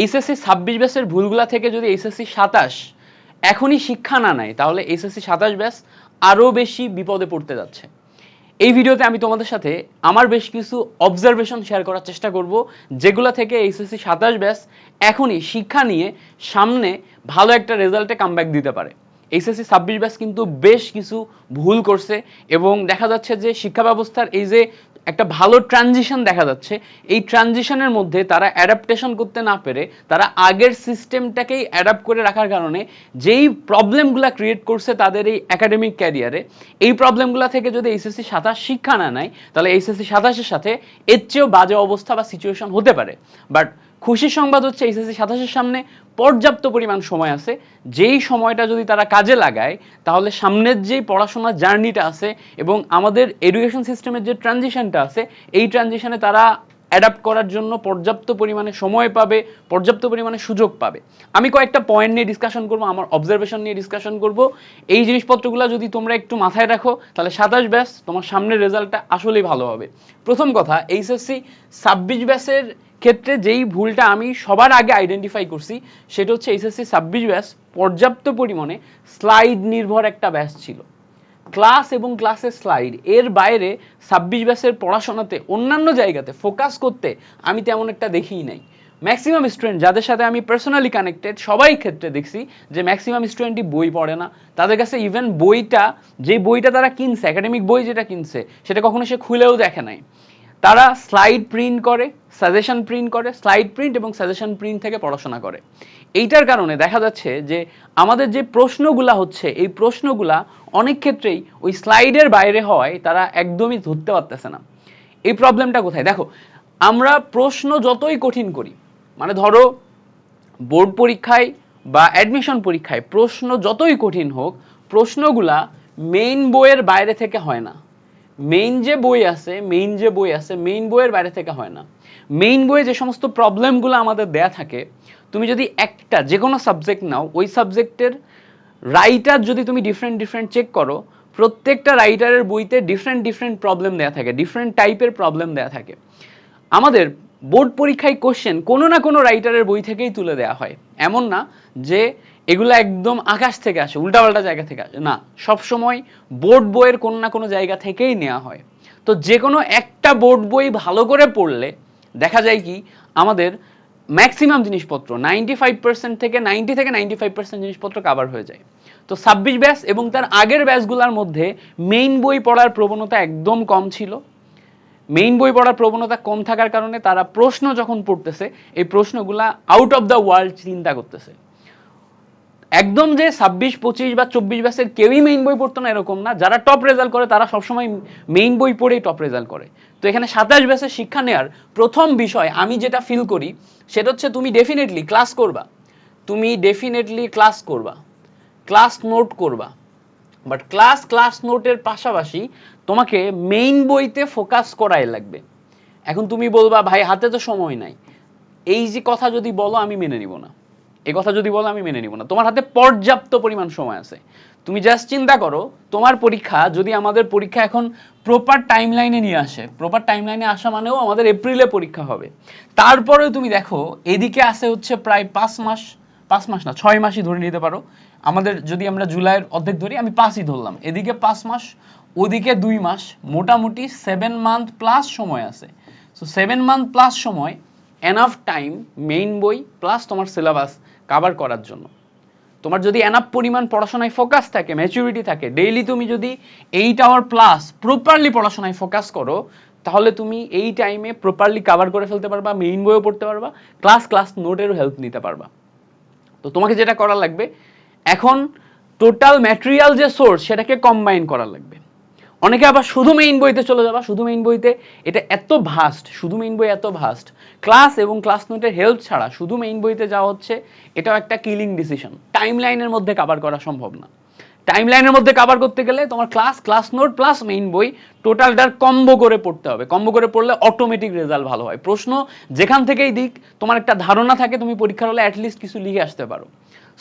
HSC 26 ব্যাচের ভুলগুলা থেকে যদি এইচএসসি 27 এখনই শিক্ষা না নেয় তাহলে এইচএসসি 27 ব্যাচ আরো বেশি বিপদে পড়তে যাচ্ছে। এই ভিডিওতে আমি তোমাদের সাথে আমার বেশ কিছু অবজারভেশন শেয়ার করার চেষ্টা করব, যেগুলো থেকে এইচএসসি 27 ব্যাচ এখনই শিক্ষা নিয়ে সামনে ভালো একটা রেজাল্টে কামব্যাক দিতে পারে। এইচএসসি 26 ব্যাচ কিন্তু বেশ কিছু ভুল করছে এবং দেখা যাচ্ছে যে শিক্ষা ব্যবস্থার এই যে একটা ভালো ট্রানজিশন দেখা যাচ্ছে, এই ট্রানজিশনের মধ্যে তারা অ্যাডাপ্টেশন করতে না পেরে তারা আগের সিস্টেমটাকেই অ্যাডাপ্ট করে রাখার কারণে যেই প্রবলেমগুলো ক্রিয়েট করছে তাদের এই একাডেমিক ক্যারিয়ারে, এই প্রবলেমগুলো থেকে যদি এইচএসসি 27 শিক্ষা না নেয় তাহলে এইচএসসি 27-এর সাথে এর চেয়েও বাজে অবস্থা বা সিচুয়েশন হতে পারে। বাট খুশির সংবাদ হচ্ছে এইচএসসি 27-এর সামনে পর্যাপ্ত পরিমাণ সময় আছে, যেই সময়টা যদি তারা কাজে লাগায় তাহলে সামনের যেই পড়াশোনার জার্নিটা আছে এবং আমাদের এডুকেশন সিস্টেমের যে ট্রানজিশনটা আছে এই ট্রানজিশনে তারা অ্যাডাপ্ট করার জন্য পর্যাপ্ত পরিমাণে সময় পাবে, পর্যাপ্ত পরিমাণে সুযোগ পাবে। আমি কয়েকটা পয়েন্ট নিয়ে ডিসকাশন করব, আমার অবজারভেশন নিয়ে ডিসকাশন করব। এই জিনিসপত্রগুলো যদি তোমরা একটু মাথায় রাখো তাহলে 27 ব্যাচ তোমার সামনের রেজাল্টটা আসলেই ভালো হবে। প্রথম কথা, এইচএসসি 26 ব্যাচের ক্ষেত্রে যেই ভুলটা আমি সবার আগে আইডেন্টিফাই করছি সেটা হচ্ছে এইচএসসি 26 ব্যাচ পর্যাপ্ত পরিমাণে স্লাইড নির্ভর একটা ব্যাচ ছিল। ক্লাস এবং ক্লাসের স্লাইড এর বাইরে 26 ব্যাচের পড়াশোনাতে অন্যান্য জায়গাতে ফোকাস করতে আমি তেমন একটা দেখিই নাই। ম্যাক্সিমাম স্টুডেন্ট যাদের সাথে আমি পার্সোনালি কানেক্টেড সবাই ক্ষেত্রে দেখছি যে ম্যাক্সিমাম স্টুডেন্টই বই পড়ে না। তাদের কাছে ইভেন বইটা, যে বইটা তারা কিনছে, একাডেমিক বই যেটা কিনছে সেটা কখনো সে খুলেও দেখে নাই। তারা স্লাইড প্রিন্ট করে, সাজেশন প্রিন্ট করে, স্লাইড প্রিন্ট এবং সাজেশন প্রিন্ট থেকে পড়াশোনা করে। এইটার কারণে দেখা যাচ্ছে যে আমাদের যে প্রশ্নগুলা হচ্ছে এই প্রশ্নগুলা অনেক ক্ষেত্রেই ওই স্লাইডের বাইরে হওয়ায় তারা একদমই ধরতে পারতেছে না। এই প্রবলেমটা কোথায় দেখো, আমরা প্রশ্ন যতই কঠিন করি, মানে ধরো বোর্ড পরীক্ষায় বা অ্যাডমিশন পরীক্ষায় প্রশ্ন যতই কঠিন হোক, প্রশ্নগুলা মেইন বইয়ের বাইরে থেকে হয় না। মেইন বই আছে মেইন বইয়ের বাইরে থেকে হয় না। মেইন বইয়ে যে সমস্ত প্রবলেমগুলো আমাদের দেয়া থাকে, তুমি যদি একটা যে কোনো সাবজেক্ট নাও, ওই সাবজেক্টের রাইটার যদি তুমি ডিফারেন্ট চেক করো, প্রত্যেকটা রাইটারের বইতে ডিফারেন্ট প্রবলেম দেয়া থাকে, ডিফারেন্ট টাইপের প্রবলেম দেয়া থাকে। আমাদের বোর্ড পরীক্ষায় কোশ্চেন কোনো না কোনো রাইটারের বই থেকেই তুলে দেওয়া হয়, এমন না যে এগুলো একদম আকাশ থেকে আসে, উল্টাপাল্টা জায়গা থেকে আসে না, সবসময় বোর্ড বইয়ের কোনো না কোনো জায়গা থেকেই নেওয়া হয়। তো যে কোনো একটা বোর্ড বই ভালো করে পড়লে দেখা যায় কি আমাদের ম্যাক্সিমাম জিনিসপত্র 95% থেকে 90-95% জিনিসপত্র কাভার হয়ে যায়। তো 26 ব্যাচ এবং তার আগের ব্যাচগুলোর মধ্যে মেইন বই পড়ার প্রবণতা একদম কম ছিল। মেইন বই পড়ার প্রবণতা কম থাকার কারণে তারা প্রশ্ন যখন পড়তেছে এই প্রশ্নগুলা আউট অফ দ্য ওয়ার্ল্ড চিন্তা করতেছে। একদম যে 26-25 বা 24 ব্যাচের কেউই মেইন বই পড়তো না এরকম না, যারা টপ রেজাল্ট করে তারা সবসময় মেইন বই পড়েই টপ রেজাল্ট করে। তো এখানে 27 ব্যাচের শিক্ষা নেওয়ার প্রথম বিষয় আমি যেটা ফিল করি সেটা হচ্ছে তুমি ডেফিনেটলি ক্লাস করবা, ক্লাস নোট করবা, বাট ক্লাস নোটের পাশাপাশি তোমাকে মেইন বইতে ফোকাস করাই লাগবে। এখন তুমি বলবা ভাই হাতে তো সময় নাই, এই যে কথা যদি বলো আমি মেনে নিব না, তোমার হাতে পর্যাপ্ত পরিমাণ সময় আছে। তুমি জাস্ট চিন্তা করো, তোমার পরীক্ষা যদি আমাদের পরীক্ষা এখন প্রপার টাইমলাইনে নিয়ে আসে, প্রপার টাইমলাইনে আসা মানেও আমাদের এপ্রিলে পরীক্ষা হবে, তারপরেও তুমি দেখো এদিকে আসে হচ্ছে প্রায় 5 মাস না 6 মাসই ধরে নিতে পারো। আমাদের যদি আমরা জুলাইয়ের অর্ধেক ধরি, আমি 5ই ধরলাম, এদিকে 5 মাস ওদিকে 2 মাস, মোটামুটি 7 মান্থ প্লাস সময় আছে। সো 7 মান্থ প্লাস সময়, এনাফ টাইম মেইন বই প্লাস তোমার সিলেবাস কভার করার জন্য। তোমার যদি এনাফ পরিমাণ পড়াশোনায় ফোকাস থাকে, ম্যাচুরিটি থাকে, ডেইলি তুমি যদি 8 আওয়ার প্লাস প্রপারলি পড়াশোনায় ফোকাস করো তাহলে তুমি এই টাইমে প্রপারলি কভার করে ফেলতে পারবা, মেইন বইও পড়তে পারবা, ক্লাস নোটেরও হেল্প নিতে পারবা। তো তোমাকে যেটা করা লাগবে এখন, টোটাল ম্যাটেরিয়াল যে সোর্স সেটাকে কম্বাইন করা লাগবে। অনেকে আবার শুধু মেইন বইতে চলে যাবা, শুধু মেইন বইতে, এটা এত ভাস্ট, শুধু মেইন বই এত ভাস্ট, ক্লাস এবং ক্লাস নোটের হেল্প ছাড়া শুধু মেইন বইতে যাওয়া হচ্ছে, এটাও একটা কিলিং ডিসিশন। টাইম লাইনের মধ্যে কভার করা সম্ভব না। টাইম লাইনের মধ্যে কভার করতে গেলে তোমার ক্লাস নোট প্লাস মেইন বই টোটালটার কম্বো করে পড়তে হবে। কম্বো করে পড়লে অটোমেটিক রেজাল্ট ভালো হয়। প্রশ্ন যেখান থেকেই দিক তোমার একটা ধারণা থাকে, তুমি পরীক্ষার হলে অ্যাটলিস্ট কিছু লিখে আসতে পারো।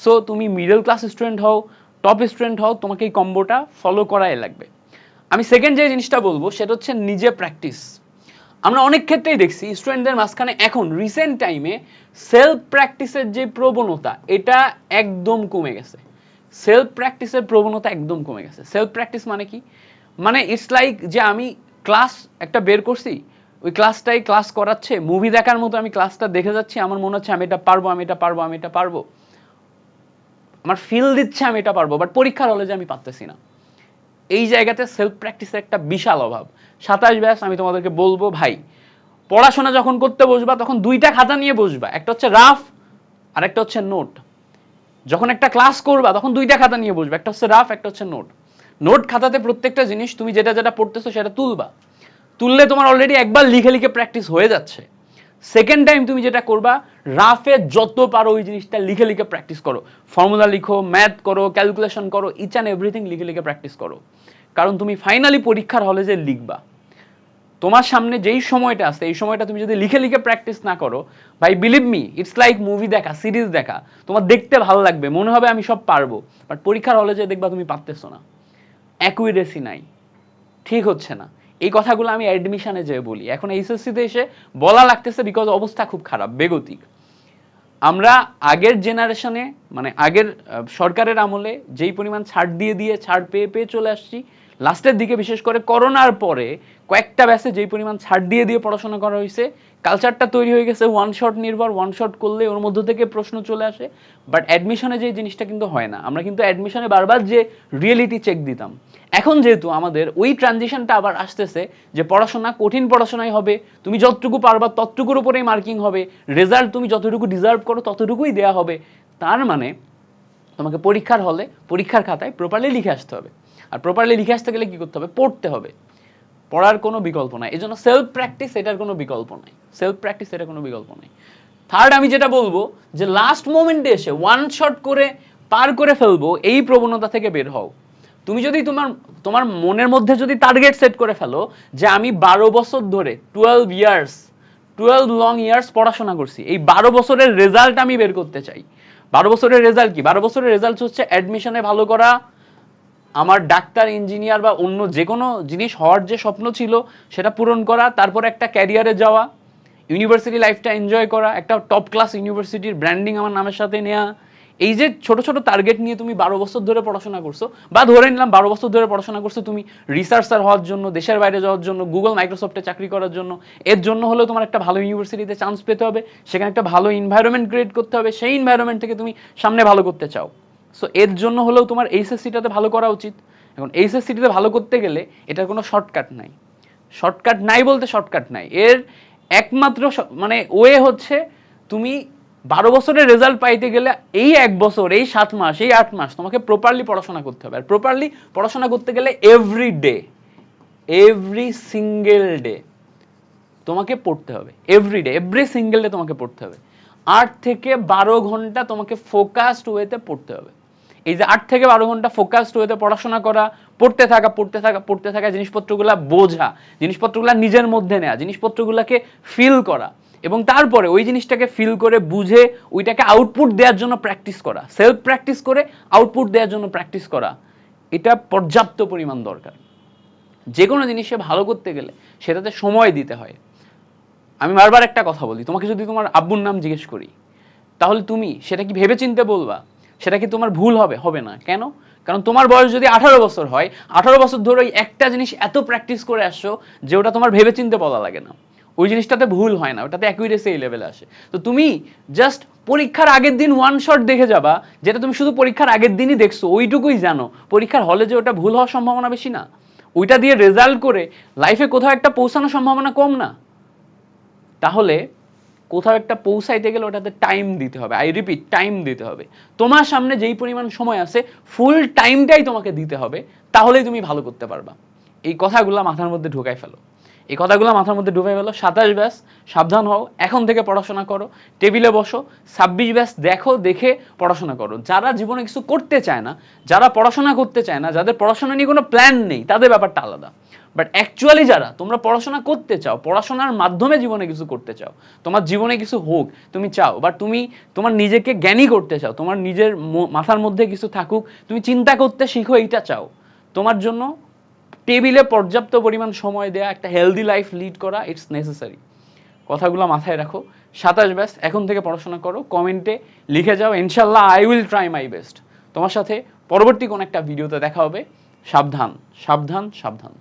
সো তুমি মিডল ক্লাস স্টুডেন্ট হও, টপ স্টুডেন্ট হও, তোমাকে এই কম্বোটা ফলো করাই লাগবে। আমি সেকেন্ড যে জিনিসটা বলবো সেটা হচ্ছে নিজে প্র্যাকটিস। আমরা অনেক ক্ষেত্রেই দেখছি স্টুডেন্টদের মাঝখানে এখন রিসেন্ট টাইমে সেলফ প্র্যাকটিসের যে প্রবণতা এটা একদম কমে গেছে। সেলফ প্র্যাকটিসের প্রবণতা একদম কমে গেছে। সেলফ প্র্যাকটিস মানে কি? মানে ইটস লাইক যে আমি ক্লাস একটা বের করছি, ওই ক্লাসটাই ক্লাস করাচ্ছে, মুভি দেখার মতো আমি ক্লাসটা দেখে যাচ্ছি, আমার মনে হচ্ছে আমি এটা পারবো, আমি এটা পারবো, আমি এটা পারবো, আমার ফিল দিচ্ছে আমি এটা পারবো, বাট পরীক্ষার হলে যে আমি পারতেছি না। এই জায়গাতে সেলফ প্র্যাকটিসের একটা বিশাল অভাব। 27 ব্যাচ আমি তোমাদেরকে বলবো ভাই, পড়াশোনা যখন করতে বসবা তখন দুইটা খাতা নিয়ে বসবা, একটা হচ্ছে রাফ আর একটা হচ্ছে নোট। যখন একটা ক্লাস করবা তখন দুইটা খাতা নিয়ে বসবা, একটা হচ্ছে রাফ, একটা হচ্ছে নোট। নোট খাতাতে প্রত্যেকটা জিনিস তুমি যেটা যেটা পড়তেছো সেটা তুলবা, তুললে তোমার অলরেডি একবার লিখে লিখে প্র্যাকটিস হয়ে যাচ্ছে। সেকেন্ড টাইম তুমি যেটা করবা, রাফে যত পারো ওই জিনিসটা লিখে লিখে প্র্যাকটিস করো, ফর্মুলা লিখো, ম্যাথ করো, ক্যালকুলেশন করো, ইচ অ্যান্ড এভরিথিং লিখে লিখে প্র্যাকটিস করো। কারণ তুমি ফাইনালি পরীক্ষার হলে যে লিখবা, তোমার সামনে যেই সময়টা আছে এই সময়টা তুমি যদি লিখে লিখে প্র্যাকটিস না করো, ভাই believe me, it's like movie দেখা, সিরিজ দেখা, তোমার দেখতে ভালো লাগবে, মনে হবে আমি সব পারবো, বাট পরীক্ষার হলে যে দেখবা তুমি পারতেছো না, অ্যাকুরেসি নাই, ঠিক হচ্ছে না। এই কথাগুলো আমি অ্যাডমিশনে যেয়ে বলি, এখন এইচএসসিতে এসে বলা লাগতেছে বিকজ অবস্থা খুব খারাপ, বেগতিক। আমরা আগের জেনারেশনে মানে আগের সরকারের আমলে যেই পরিমাণ ছাড় দিয়ে দিয়ে ছাড় পেয়ে পেয়ে চলে আসছি, লাস্টের দিকে বিশেষ করে করোনার পরে কয়েকটা ব্যাচে যেই পরিমাণ ছাড় দিয়ে দিয়ে পড়াশোনা করা হয়েছে, কালচারটা তৈরি হয়ে গেছে ওয়ান শট নির্ভর, ওয়ান শট করলে ওর মধ্য থেকে প্রশ্ন চলে আসে, বাট অ্যাডমিশনে যে জিনিসটা কিন্তু হয় না। আমরা কিন্তু অ্যাডমিশনে বারবার যে রিয়েলিটি চেক দিতাম, এখন যেহেতু আমাদের ওই ট্রানজিশনটা আবার আসতেছে যে পড়াশোনা কঠিন পড়াশোনাই হবে, তুমি যতটুকু পারবা ততটুকুর উপরেই মার্কিং হবে, রেজাল্ট তুমি যতটুকু ডিজার্ভ করো ততটুকুই দেওয়া হবে। তার মানে তোমাকে পরীক্ষার হলে পরীক্ষার খাতায় প্রপারলি লিখে আসতে হবে, আর প্রপারলি লিখে আসতে গেলে কি করতে হবে? পড়তে হবে। পড়ার কোনো বিকল্প নাই, এই জন্য সেলফ প্র্যাকটিস এটার কোনো বিকল্প নাই, সেলফ প্র্যাকটিস এটার কোনো বিকল্প নাই। থার্ড আমি যেটা বলবো যে লাস্ট মোমেন্টে এসে ওয়ান শট করে পার করে ফেলবো এই প্রবণতা থেকে বের হও। তুমি যদি তোমার তোমার মনের মধ্যে যদি টার্গেট সেট করে ফেলো যে আমি 12 বছর ধরে 12 লং ইয়ার্স পড়াশোনা করছি, এই 12 বছরের রেজাল্ট আমি বের করতে চাই। 12 বছরের রেজাল্ট কি? 12 বছরের রেজাল্ট হচ্ছে অ্যাডমিশনে ভালো করা, আমার ডাক্তার, ইঞ্জিনিয়ার বা অন্য যে কোনো জিনিস হওয়ার যে স্বপ্ন ছিল সেটা পূরণ করা, তারপর একটা ক্যারিয়ারে যাওয়া, ইউনিভার্সিটি লাইফটা এনজয় করা, একটা টপ ক্লাস ইউনিভার্সিটির ব্র্যান্ডিং আমার নামের সাথে নেওয়া। এই যে ছোট ছোট টার্গেট নিয়ে তুমি 12 বছর ধরে পড়াশোনা করছো, বা ধরে নিলাম 12 বছর ধরে পড়াশোনা করছো তুমি রিসার্চার হওয়ার জন্য, দেশের বাইরে যাওয়ার জন্য, গুগল মাইক্রোসফটে চাকরি করার জন্য, এর জন্য হলেও তোমার একটা ভালো ইউনিভার্সিটিতে চান্স পেতে হবে, সেখানে একটা ভালো এনভায়রনমেন্ট ক্রিয়েট করতে হবে, সেই এনভায়রনমেন্ট থেকে তুমি সামনে ভালো করতে চাও, সো এর জন্য হলেও তোমার এইচএসসিটাতে ভালো করা উচিত। এখন এইচএসসিটাতে ভালো করতে গেলে এটার কোনো শর্টকাট নাই, শর্টকাট নাই বলতে শর্টকাট নাই, এর একমাত্র মানে ওয়ে হচ্ছে তুমি 12 বছরের রেজাল্ট পাইতে গেলে এই 1 বছর, এই 7 মাস, এই 8 মাস তোমাকে প্রপারলি পড়াশোনা করতে হবে। আর প্রপারলি পড়াশোনা করতে গেলে every day, every single day তোমাকে পড়তে হবে, every day, every single day তোমাকে পড়তে হবে। 8 থেকে 12 ঘন্টা তোমাকে ফোকাসড ওয়েতে পড়তে হবে। এই যে 8 থেকে 12 ঘন্টা ফোকাসড ওয়েতে পড়াশোনা করা, পড়তে থাকা পড়তে থাকা পড়তে থাকা, জিনিসপত্রগুলা বোঝা, জিনিসপত্রগুলা নিজের মধ্যে নেওয়া, জিনিসপত্রগুলাকে ফিল করা, এবং তারপরে ওই জিনিসটাকে ফিল করে বুঝে ওইটাকে আউটপুট দেওয়ার জন্য প্র্যাকটিস করা, সেলফ প্র্যাকটিস করে আউটপুট দেওয়ার জন্য প্র্যাকটিস করা, এটা পর্যাপ্ত পরিমাণ দরকার। যে কোনো জিনিসে ভালো করতে গেলে সেটাতে সময় দিতে হয়। আমি বারবার একটা কথা বলি, তোমাকে যদি তোমার আব্বুর নাম জিজ্ঞেস করি তাহলে তুমি সেটা কি ভেবে চিনতে বলবা? সেটা কি তোমার ভুল হবে? হবে না। কেন? কারণ তোমার বয়স যদি 18 বছর হয়, 18 বছর ধরে ওই একটা জিনিস এত প্র্যাকটিস করে আসছো যে ওটা তোমার ভেবে চিনতে বলা লাগে না, ওই জিনিসটাতে ভুল হয় না, ওটাতে অ্যাকুরেসি এই লেভেলে আসে। তো তুমি জাস্ট পরীক্ষার আগের দিন ওয়ান শট দেখে যাবা, যেটা তুমি শুধু পরীক্ষার আগের দিনই দেখছো, ওইটুকুই জানো, পরীক্ষার হলে যে ওটা ভুল হওয়ার সম্ভাবনা বেশি না, ওইটা দিয়ে রেজাল্ট করে লাইফে কোথাও একটা পৌঁছানোর সম্ভাবনা কম না। তাহলে কোথাও একটা পৌঁছাইতে গেলে ওটাতে টাইম দিতে হবে, আই রিপিট, টাইম দিতে হবে। তোমার সামনে যেই পরিমাণ সময় আছে ফুল টাইমটাই তোমাকে দিতে হবে, তাহলেই তুমি ভালো করতে পারবা। এই কথাগুলো মাথার মধ্যে ঢুকাই ফেলো, এই কথাগুলো মাথার মধ্যে ঢুকাই ফেলো। 27 ব্যাচ সাবধান হও, এখন থেকে পড়াশোনা করো, টেবিলে বসো। 26 ব্যাচ দেখো, দেখে পড়াশোনা করো। যারা জীবনে কিছু করতে চায় না, যারা পড়াশোনা করতে চায় না, যাদের পড়াশোনা নিয়ে কোনো প্ল্যান নেই, তাদের ব্যাপারটা আলাদা। বাট অ্যাকচুয়ালি যারা তোমরা পড়াশোনা করতে চাও, পড়াশোনার মাধ্যমে জীবনে কিছু করতে চাও, তোমার জীবনে কিছু হোক তুমি চাও, বা তুমি তোমার নিজেকে জ্ঞানী করতে চাও, তোমার নিজের মাথার মধ্যে কিছু থাকুক, তুমি চিন্তা করতে শিখো, এইটা চাও, তোমার জন্য টেবিলে পর্যাপ্ত পরিমাণ সময় দেয়া, একটা হেলদি লাইফ লিড করা, ইটস নেসেসারি। কথাগুলো মাথায় রাখো। 27 ব্যাচ, এখন থেকে পড়াশোনা করো, কমেন্টে লিখে যাও ইনশাল্লাহ I will try my best. তোমার সাথে পরবর্তী কোন একটা ভিডিওতে দেখা হবে। সাবধান সাবধান সাবধান।